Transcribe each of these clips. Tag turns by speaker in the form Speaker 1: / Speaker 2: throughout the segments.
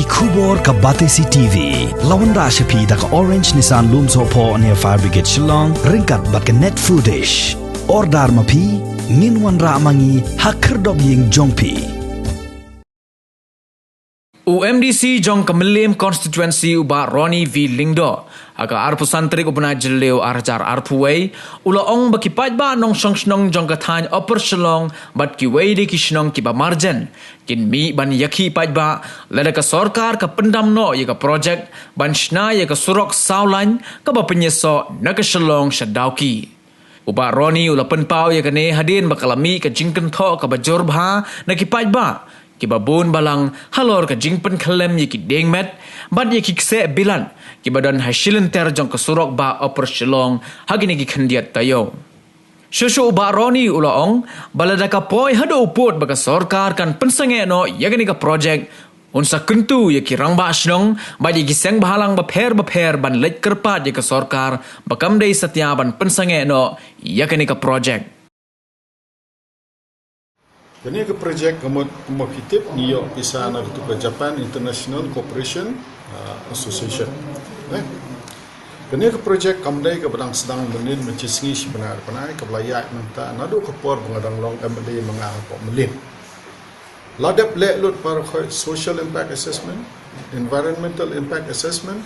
Speaker 1: Kubor ka Batesi TV. Lawan Rashapi da ka Orange Nissan Loom Sopo near Fire Brigade Shillong. Ringkat bat ka net foodish. Ordar mapi. Minwan ra mangi hakerdog ying jongpi.
Speaker 2: UMDC jong kemelim constituency uba Roni V Lingdo aga arpusan trik ubna jeleu arjar arpuwei ula ong baki Paidbah nong shongshnong jong katany upper Shillong bat ki wei de ki shnong ki ba marjen kin mi ban Ïakhih Paidbah lada ka sorkar ka pendam no ye ka project ban shna ye ka Surok saulan ka ba penyeso na ka Shillong shadauki uba Roni ula penpau ye ka ne hadin bakalami ka jingken tho ka ba jorbha na ki Paidbah kibabun balang halor ka jingpen kalem ye ki dengmet bad ye ki kse bilan kibadan hasilin ter jong ka Surok ba upper Shillong hagini ki khandiat tayo shushu ba Roni ulaong balada ka poi hado uput baka sorkar kan Pynsangeh no yagani ka project unsa kentu ye ki rangba shnong bad ye ki seng bahalang ba pher ban lej kerpat ye ka sorkar bakam dei satya ban Pynsangeh no yagani ka project.
Speaker 3: Kini ke projek kompetitif New York bisa nak itu ke Japan International Cooperation Association. Kini ke projek kamdai ke bedang sedang menin mencisngi sebenar penai ke belayak menta nadu ke por pengadang long MLA mengang pok melin. Lada plek lut par social impact assessment, environmental impact assessment.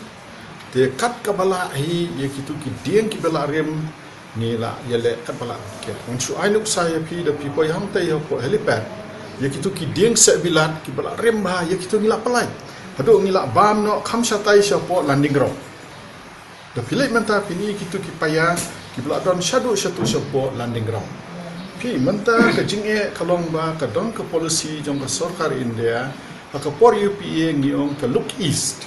Speaker 3: Dia kat ke bala hi ye kitu ki dieng ki bala rem ni la yele kat bala ke unsu ainuk saya pi da pi po yang tai po helipad ye kitu ki ding se bilat ki bala rem ba ye kitu ngila palai hado ngila bam no kham satai sha po landing ground da pilai menta pini kitu ki paya ki bala don shadu shatu sha po landing ground pi menta ka jinge kalong ba ka don ka policy jong ka sarkar India ka por UPA ngiong ka look east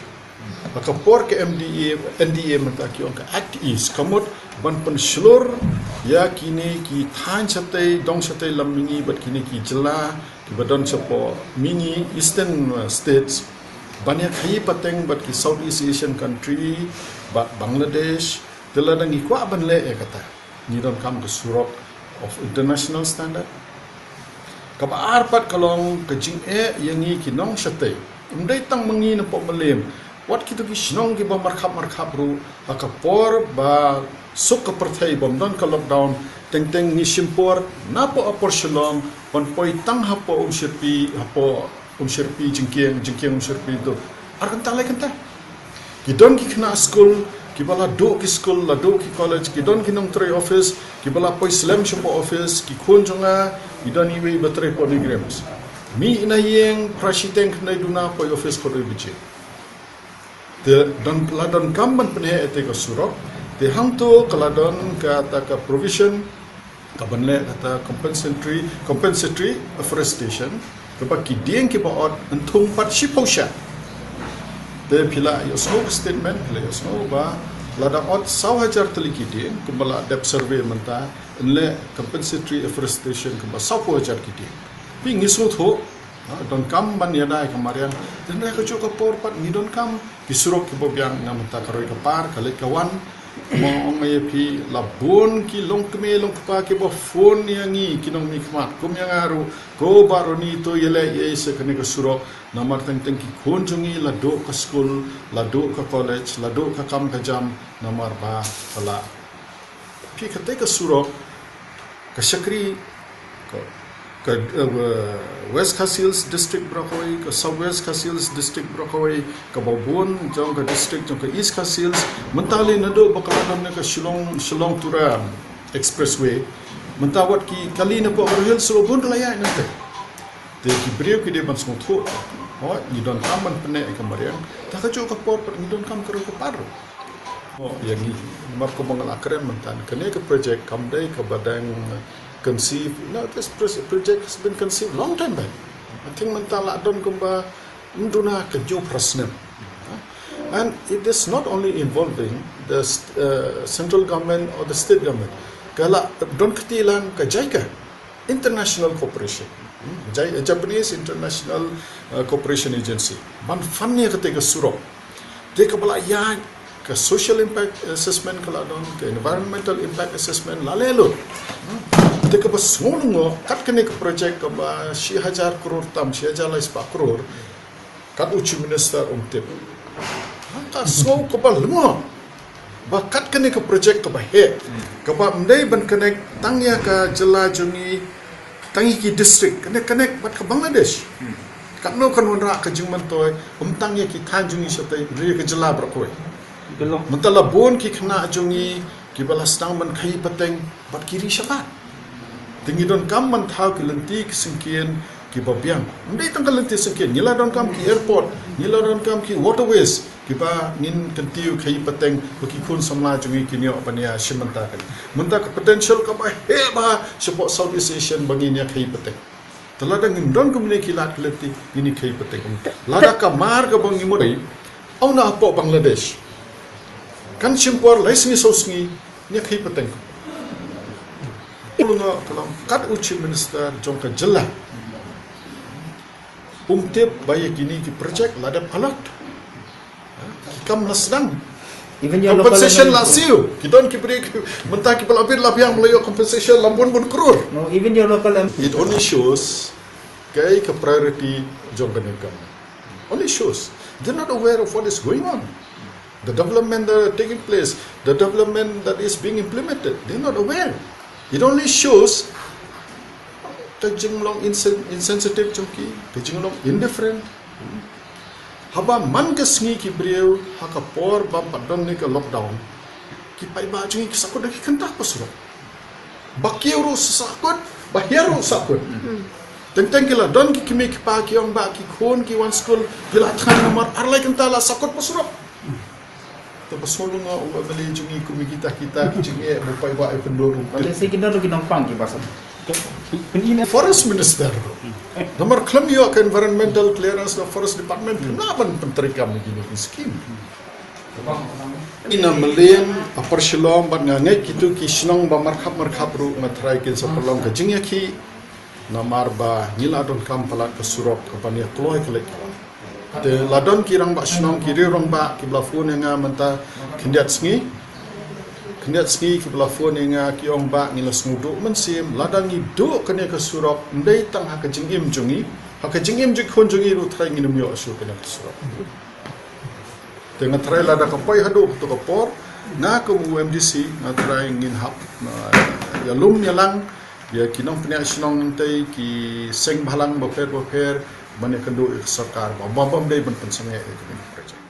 Speaker 3: maka por ke NDA menta ki on ka act east kamut ban penselur ya kini ki than chatai dong chatai lamingi bat kini ki jela ki badon chapo mini eastern states banyak khai pateng bat ki Southeast Asian country bat Bangladesh teladang ikwa ban le kata ni don come to Surok of international standard kabar pat kalong ke jing yangi ki nong chatai umdai tang mengi na po melem wat kitu ki shnong ki ba markhap ru akapor ba suk kepertai bom don ke lockdown teng ni simpor napo upper Shillong pon poi tang hapo umsirpi jingkiang umsirpi tu arkan talai kanta ki don ki kena school ki bala do ki school la do ki college ki don ki nong tray office ki bala poi slam shop office ki khon jonga ki don iwe batray polygrams mi ina yeng prashiteng kna duna poi office ko do biche de don ladon kamban penhe ete ko Surok de hang tu keladon kata ka provision ka banle kata compensatory afforestation kepa ki dieng ki baot entung pat shipusha de pila yo snow statement pila yo snow ba lada ot 1,000 teliki dieng kembala depth survey menta le compensatory afforestation kembala 1,000 ki dieng pi ngisu tho don kam ban yadai kemarian dan mereka juga por pat ni don kam ki Surok ki bobiang ngamta karoi ka par kale kawan mo may pi labon ki long kme long pa ki bo phone yangi kinong mikmat kum yang aru ko baro ni to yele ye se kene ka Surok namar teng ki khonjungi lado ka school lado ka college lado ka kam ka jam namar ba pala pi kate ka Surok ka Shakri ka West Khasils district Brokawai ka South West Khasils district Brokawai ka Babon jong ka district jong ka East Khasils mentali nado bakalan na ka Shillong Tura expressway mentawat ki kali na po Royal Solobon laya nante de ki brio ki de ban smotho ni don kaman pene ka mariang ta ka ka por ni don kam ka paro yang ni mar ko bangal akren mentan kene ka project kamdai ka badang conceive. No, this project has been conceived long time back. I think mentala don kumba nduna kejo prasnem. And it is not only involving the central government or the state government. Kala don ketilan ka JICA, International Cooperation, Japanese International Cooperation Agency. Ban fannya ketika Surok. Dia kepala ya ke social impact assessment kala don ke environmental impact assessment lalelot. Teka ba sungo kat kene ke project ka ba 6,000 crore tam 6,000 crore kat uci minister tip kat so ko ba lemo ba kat kene ke projek ke ba he ke ba mdai ban connect tangya ka jela jungi tangi ki district kene connect bat ke Bangladesh kat no kan wanra ke jingman toy tangya ki than jungi satai ri ke jela brakoi mentala bon ki kena jungi ki balas tang ban khai pateng bat kiri syakat tinggi don kam man thau ki lenti ki singkien ki babiang ndai tang lenti singkien nila don kam ki airport nila don kam ki waterways ki ba nin kentiu khai pateng baki kun samla jungi ki nyo pania shimanta kan menta ka potential ka ba he ba support Southeast Asian bagi nya khai pateng telada ngin don kumne ki lat lenti ini khai pateng lada ka mar ka bang imoi au na po Bangladesh kan simpor laisni sosni nya khai pateng Ulunga kalam kat uci minister jongka jela umtip bayi kini ki projek lada palak kam lasdang
Speaker 4: Even your
Speaker 3: compensation lasiu kita ki beri mentah ki pelapir lapiang melayu compensation lambun bun krur
Speaker 4: no, even your local
Speaker 3: it only shows kai ke priority jongka negam only shows they're not aware of what is going on, the development that are taking place, the development that is being implemented. They're not aware. It only shows the Jinglong insensitive chunki, the Jinglong indifferent. Haba man ke sngi ki brio haka por ba padon ni ke lockdown. Ki Paidbah chungi ki sakut ki kentah pa Surok. Bakiru sakut, bahiru sakut. Tentang kila don ki kimi ki pa ki ong ba ki khon ki wan school kila than nomor arlai kentah la sakut pa Surok. Pasolo nga o bali jungi kumikita kita jungi mo Paidbah ay pendoro.
Speaker 4: Kalau saya kena lagi nampang ki pasal.
Speaker 3: Forest Minister. Nomor klaim yo ke environmental clearance the forest department kenapa penterikam begini skim. Ina meliam apar Shillong ban ngangai kitu ki Shillong ba markhap ru matrai kin sapolong ke Ïakhih namar ba ngiladon kam palat ke Surok ke pania kloi kelek. De ladon kirang ba Shillong kiri rong ba ki blafun nga menta kindiat sngi ki blafun nga ki ong ba ngilas ngudu mensim ladang ni do kene ke Surok ndai tang ha ke jingim jungi khon jungi ru trai nginum yo asu kene ke Surok dengan trai lada ka pai hadu to ka por na ko MDC na trai ngin hap ya lum nyalang ya kinong pnya Shillong ntai ki seng bhalang boper bane kendo sarkar ba bam dai ban Pynsangeh project